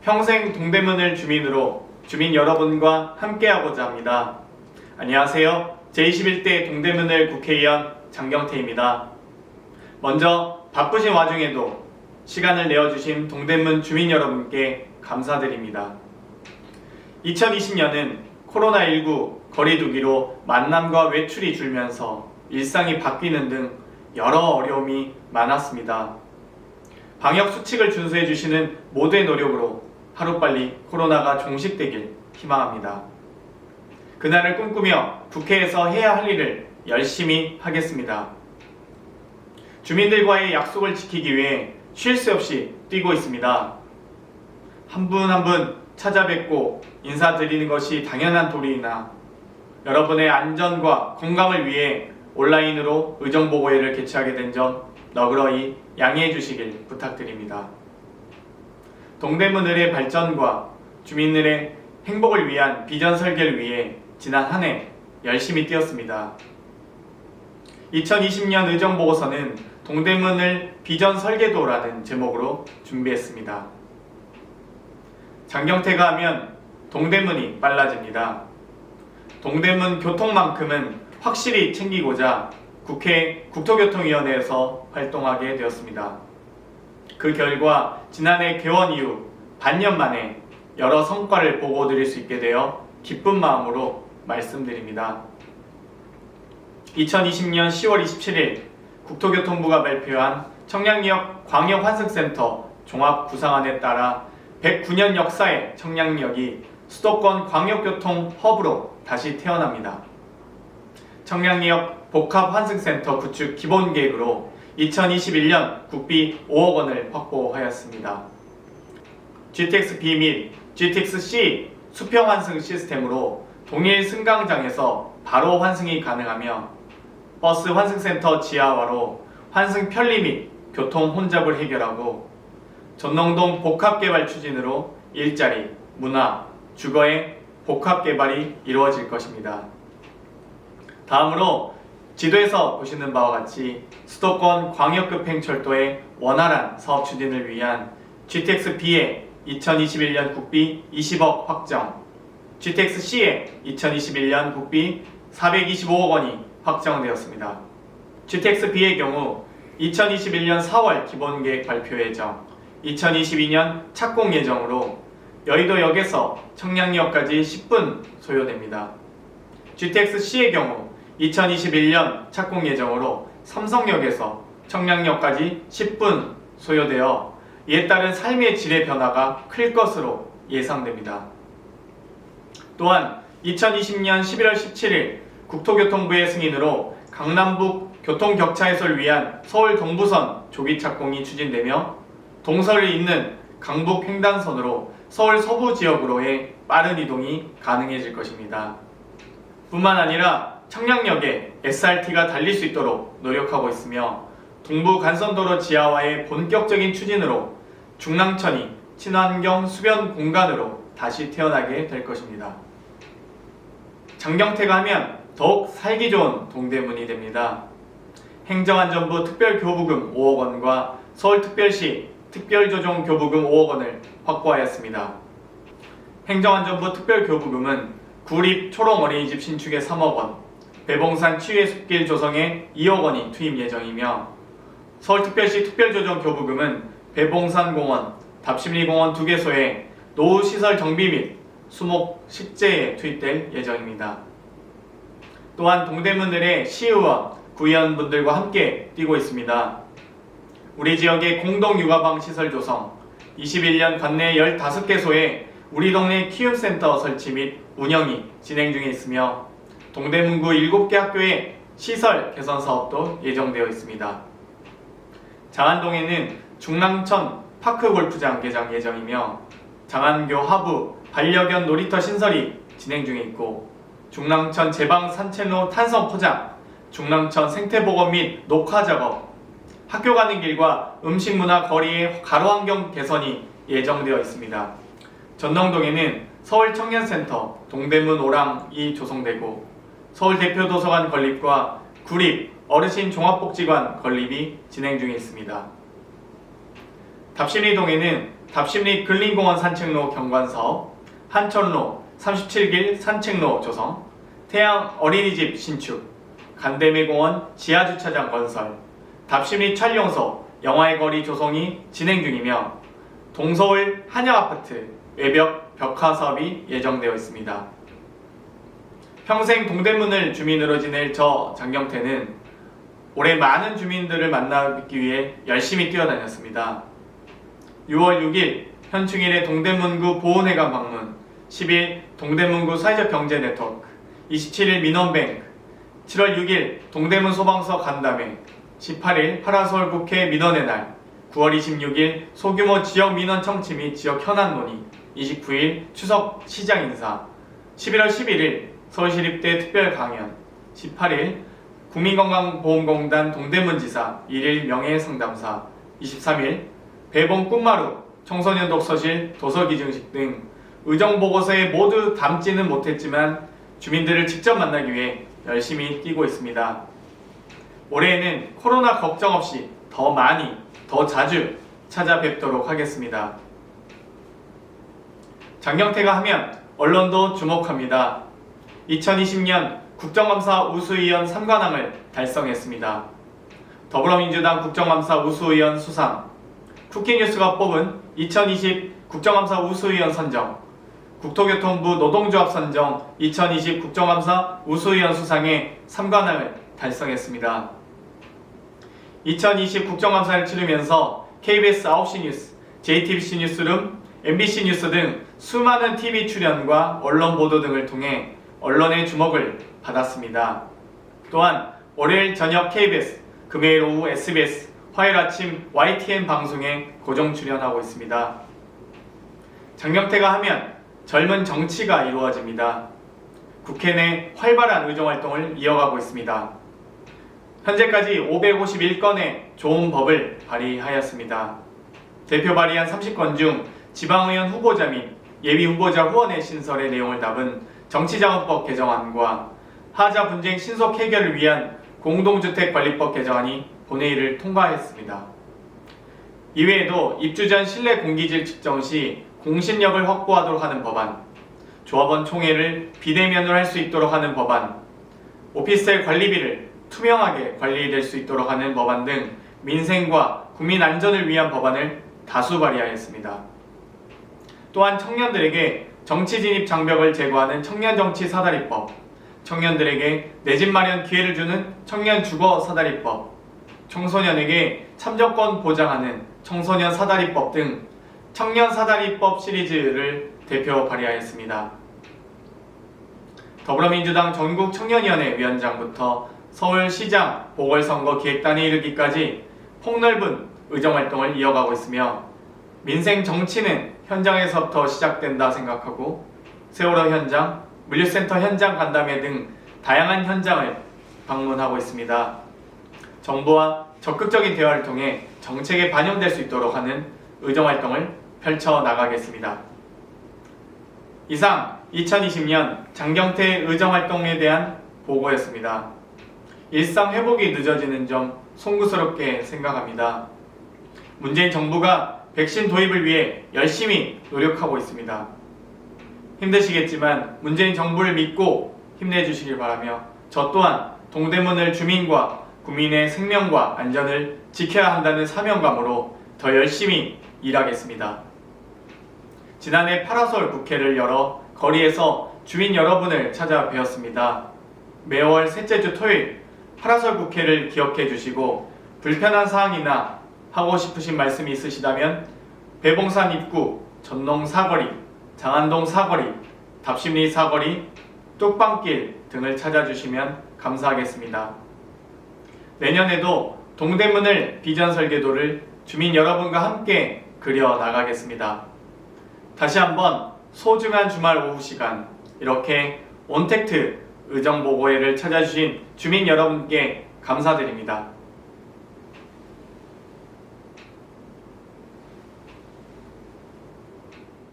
평생 동대문을 주민으로 주민 여러분과 함께하고자 합니다. 안녕하세요. 제21대 동대문을 국회의원 장경태입니다. 먼저 바쁘신 와중에도 시간을 내어주신 동대문 주민 여러분께 감사드립니다. 2020년은 코로나19 거리두기로 만남과 외출이 줄면서 일상이 바뀌는 등 여러 어려움이 많았습니다. 방역 수칙을 준수해 주시는 모두의 노력으로 하루빨리 코로나가 종식되길 희망합니다. 그날을 꿈꾸며 국회에서 해야 할 일을 열심히 하겠습니다. 주민들과의 약속을 지키기 위해 쉴 새 없이 뛰고 있습니다. 한 분 한 분 찾아뵙고 인사드리는 것이 당연한 도리이나 여러분의 안전과 건강을 위해 온라인으로 의정보고회를 개최하게 된 점 너그러이 양해해 주시길 부탁드립니다. 동대문을의 발전과 주민들의 행복을 위한 비전 설계를 위해 지난 한 해 열심히 뛰었습니다. 2020년 의정보고서는 동대문을 비전 설계도라는 제목으로 준비했습니다. 장경태가 하면 동대문이 빨라집니다. 동대문 교통만큼은 확실히 챙기고자 국회 국토교통위원회에서 활동하게 되었습니다. 그 결과 지난해 개원 이후 반년 만에 여러 성과를 보고드릴 수 있게 되어 기쁜 마음으로 말씀드립니다. 2020년 10월 27일 국토교통부가 발표한 청량리역 광역환승센터 종합구상안에 따라 109년 역사의 청량리역이 수도권 광역교통 허브로 다시 태어납니다. 청량리역 복합환승센터 구축 기본계획으로 2021년 국비 5억 원을 확보하였습니다. GTX-B 및 GTX-C 수평 환승 시스템으로 동일 승강장에서 바로 환승이 가능하며 버스 환승센터 지하화로 환승 편리 및 교통 혼잡을 해결하고 전농동 복합개발 추진으로 일자리, 문화, 주거의 복합개발이 이루어질 것입니다. 다음으로 지도에서 보시는 바와 같이 수도권 광역급행철도의 원활한 사업 추진을 위한 GTX-B의 2021년 국비 20억 확정, GTX-C의 2021년 국비 425억 원이 확정되었습니다. GTX-B의 경우 2021년 4월 기본계획 발표 예정, 2022년 착공 예정으로 여의도역에서 청량리역까지 10분 소요됩니다. GTX-C의 경우 2021년 착공 예정으로 삼성역에서 청량역까지 10분 소요되어 이에 따른 삶의 질의 변화가 클 것으로 예상됩니다. 또한 2020년 11월 17일 국토교통부의 승인으로 강남북 교통격차 해소를 위한 서울 동부선 조기 착공이 추진되며 동서를 잇는 강북 횡단선으로 서울 서부 지역으로의 빠른 이동이 가능해질 것입니다. 뿐만 아니라 청량역에 SRT가 달릴 수 있도록 노력하고 있으며 동부 간선도로 지하화의 본격적인 추진으로 중랑천이 친환경 수변 공간으로 다시 태어나게 될 것입니다. 장경태가 하면 더욱 살기 좋은 동대문이 됩니다. 행정안전부 특별교부금 5억 원과 서울특별시 특별조정교부금 5억 원을 확보하였습니다. 행정안전부 특별교부금은 구립 초롱어린이집 신축에 3억 원, 배봉산 치유의 숲길 조성에 2억 원이 투입 예정이며 서울특별시 특별조정교부금은 배봉산공원, 답심리공원 2개소에 노후시설 정비 및 수목 식재에 투입될 예정입니다. 또한 동대문을의 시의원, 구의원분들과 함께 뛰고 있습니다. 우리 지역의 공동육아방 시설 조성, 21년 관내 15개소에 우리 동네 키움센터 설치 및 운영이 진행 중에 있으며 동대문구 7개 학교의 시설 개선 사업도 예정되어 있습니다. 장안동에는 중랑천 파크골프장 개장 예정이며 장안교 하부 반려견 놀이터 신설이 진행 중에 있고 중랑천 제방 산책로 탄성 포장, 중랑천 생태보건 및 녹화 작업, 학교 가는 길과 음식문화 거리의 가로환경 개선이 예정되어 있습니다. 전농동에는 서울청년센터 동대문 오랑이 조성되고 서울대표도서관 건립과 구립 어르신 종합복지관 건립이 진행 중에 있습니다. 답심리동에는 답심리 근린공원 산책로 경관사업, 한천로 37길 산책로 조성, 태양 어린이집 신축, 간대미공원 지하주차장 건설, 답심리 촬영소 영화의 거리 조성이 진행 중이며 동서울 한양아파트 외벽 벽화 사업이 예정되어 있습니다. 평생 동대문을 주민으로 지낼 저 장경태는 올해 많은 주민들을 만나기 위해 열심히 뛰어다녔습니다. 6월 6일 현충일에 동대문구 보훈회관 방문, 10일 동대문구 사회적 경제 네트워크, 27일 민원뱅크, 7월 6일 동대문 소방서 간담회, 18일 파라솔 국회 민원의 날, 9월 26일 소규모 지역 민원 청취 및 지역 현안 논의, 29일 추석 시장 인사, 11월 11일 서울시립대 특별 강연, 18일 국민건강보험공단 동대문지사 1일 명예상담사, 23일 배봉 꿈마루 청소년 독서실 도서기증식 등 의정보고서에 모두 담지는 못했지만 주민들을 직접 만나기 위해 열심히 뛰고 있습니다. 올해에는 코로나 걱정 없이 더 많이, 더 자주 찾아뵙도록 하겠습니다. 장경태가 하면 언론도 주목합니다. 2020년 국정감사 우수의원 3관왕을 달성했습니다. 더불어민주당 국정감사 우수의원 수상, 쿠키뉴스가 뽑은 2020 국정감사 우수의원 선정, 국토교통부 노동조합 선정 2020 국정감사 우수의원 수상의 3관왕을 달성했습니다. 2020 국정감사를 치르면서 KBS 9시 뉴스, JTBC 뉴스룸, MBC 뉴스 등 수많은 TV 출연과 언론 보도 등을 통해 언론의 주목을 받았습니다. 또한 월요일 저녁 KBS, 금요일 오후 SBS, 화요일 아침 YTN 방송에 고정 출연하고 있습니다. 장경태가 하면 젊은 정치가 이루어집니다. 국회 내 활발한 의정활동을 이어가고 있습니다. 현재까지 551건의 좋은 법을 발의하였습니다. 대표 발의안 30건 중 지방의원 후보자 및 예비후보자 후원의 신설의 내용을 담은 정치자금법 개정안과 하자 분쟁 신속 해결을 위한 공동주택관리법 개정안이 본회의를 통과했습니다. 이외에도 입주 전 실내 공기질 측정 시 공신력을 확보하도록 하는 법안, 조합원 총회를 비대면으로 할 수 있도록 하는 법안, 오피스텔 관리비를 투명하게 관리될 수 있도록 하는 법안 등 민생과 국민 안전을 위한 법안을 다수 발의하였습니다. 또한 청년들에게 정치 진입 장벽을 제거하는 청년정치 사다리법, 청년들에게 내 집 마련 기회를 주는 청년 주거 사다리법, 청소년에게 참정권 보장하는 청소년 사다리법 등 청년 사다리법 시리즈를 대표 발의하였습니다. 더불어민주당 전국 청년위원회 위원장부터 서울시장 보궐선거 기획단에 이르기까지 폭넓은 의정활동을 이어가고 있으며 민생 정치는 현장에서부터 시작된다 생각하고 세월호 현장, 물류센터 현장 간담회 등 다양한 현장을 방문하고 있습니다. 정부와 적극적인 대화를 통해 정책에 반영될 수 있도록 하는 의정활동을 펼쳐나가겠습니다. 이상 2020년 장경태 의정활동에 대한 보고였습니다. 일상 회복이 늦어지는 점 송구스럽게 생각합니다. 문재인 정부가 백신 도입을 위해 열심히 노력하고 있습니다. 힘드시겠지만 문재인 정부를 믿고 힘내주시길 바라며 저 또한 동대문을 주민과 국민의 생명과 안전을 지켜야 한다는 사명감으로 더 열심히 일하겠습니다. 지난해 파라솔 국회를 열어 거리에서 주민 여러분을 찾아뵈었습니다. 매월 셋째 주 토요일 파라솔 국회를 기억해 주시고 불편한 사항이나 하고 싶으신 말씀이 있으시다면 배봉산 입구, 전농 사거리, 장안동 사거리, 답심리 사거리, 뚝방길 등을 찾아주시면 감사하겠습니다. 내년에도 동대문을 비전 설계도를 주민 여러분과 함께 그려 나가겠습니다. 다시 한번 소중한 주말 오후 시간 이렇게 온택트 의정보고회를 찾아주신 주민 여러분께 감사드립니다.